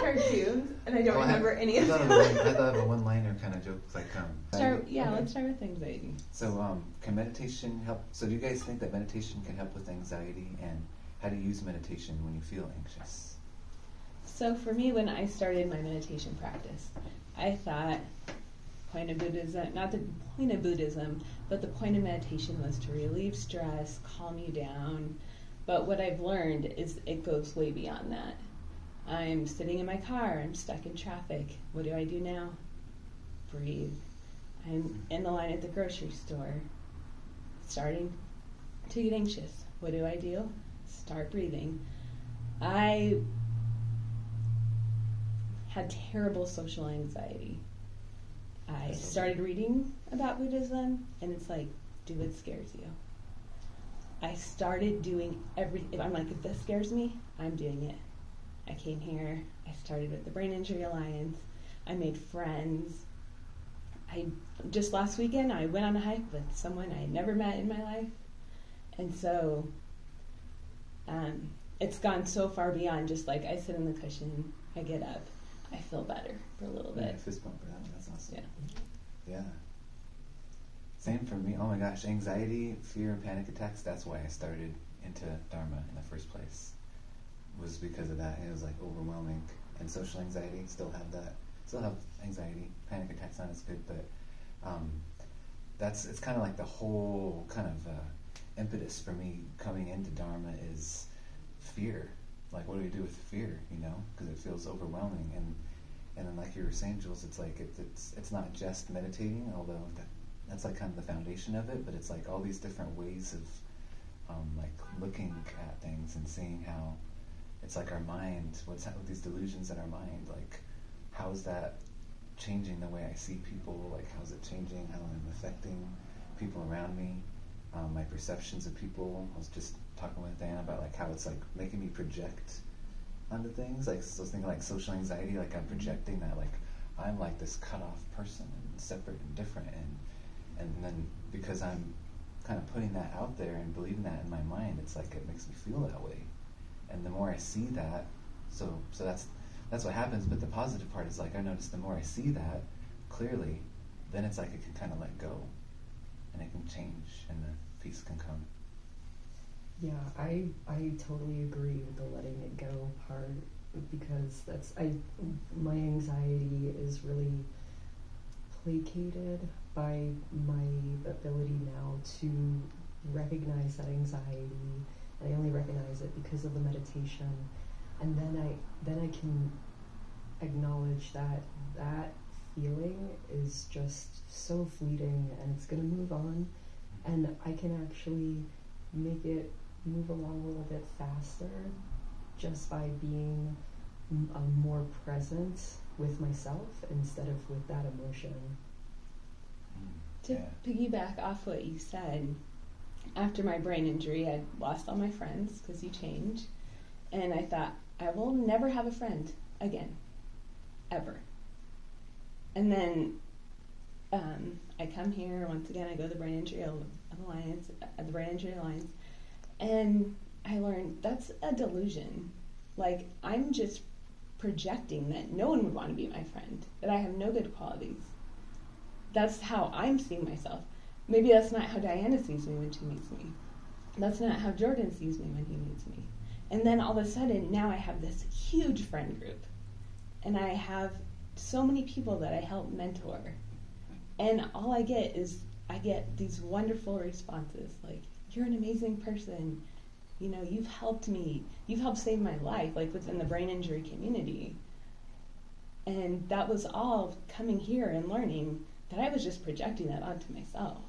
cartoons, and I don't remember any of them. I thought of a one-liner kind of joke, like Let's start with anxiety. So, can meditation help? So, do you guys think that meditation can help with anxiety, and how do you use meditation when you feel anxious? So, for me, when I started my meditation practice, I thought point of Buddhism, not the point of Buddhism, but the point of meditation was to relieve stress, calm you down. But what I've learned is it goes way beyond that. I'm sitting in my car, I'm stuck in traffic. What do I do now? Breathe. I'm in the line at the grocery store, starting to get anxious. What do? Start breathing. I had terrible social anxiety. I started reading about Buddhism, and it's like, do what scares you. I started doing everything. I'm like, if this scares me, I'm doing it. I came here. I started with the Brain Injury Alliance. I made friends. Just last weekend, I went on a hike with someone I had never met in my life. And so it's gone so far beyond just like I sit in the cushion, I get up, I feel better for a little bit. Fist bump for that one. That's awesome. Yeah. Yeah. Same for me. Oh my gosh, anxiety, fear, and panic attacks. That's why I started into Dharma in the first place. Was because of that. It was like overwhelming. And social anxiety, still have that. Still have anxiety. Panic attacks not as good, but it's kind of like the whole kind of impetus for me coming into Dharma is fear. Like, what do we do with fear? Because it feels overwhelming. And then, like you were saying, Jules, it's like it's not just meditating, although that's like kind of the foundation of it. But it's like all these different ways of like looking at things and seeing how it's like our mind. What's with these delusions in our mind? Like, how is that changing the way I see people? Like, how's it changing how I'm affecting people around me? My perceptions of people. I was just talking with Dan about like how it's like making me project onto things. Like, so I was thinking like social anxiety, like I'm projecting that like I'm like this cut off person and separate and different, and then because I'm kind of putting that out there and believing that in my mind, it's like it makes me feel that way. And the more I see that, so that's what happens. But the positive part is like I notice the more I see that clearly, then it's like it can kind of let go, and it can change, and the peace can come. Yeah, I totally agree with the letting it go part, because my anxiety is really placated by my ability now to recognize that anxiety, and I only recognize it because of the meditation, and then I can acknowledge that feeling is just so fleeting and it's going to move on, and I can actually make it move along a little bit faster just by being more present with myself instead of with that emotion. To piggyback off what you said, after my brain injury, I lost all my friends because you change, and I thought, I will never have a friend again, ever. And then I come here, once again, I go to the Brain Injury Alliance, the Brain Injury Alliance, and I learned that's a delusion. Like, I'm just projecting that no one would want to be my friend, that I have no good qualities. That's how I'm seeing myself. Maybe that's not how Diana sees me when she meets me. That's not how Jordan sees me when he meets me. And then all of a sudden, now I have this huge friend group. And I have so many people that I help mentor. And all I get is, I get these wonderful responses, like, you're an amazing person. You've helped me. You've helped save my life, like within the brain injury community. And that was all coming here and learning that I was just projecting that onto myself.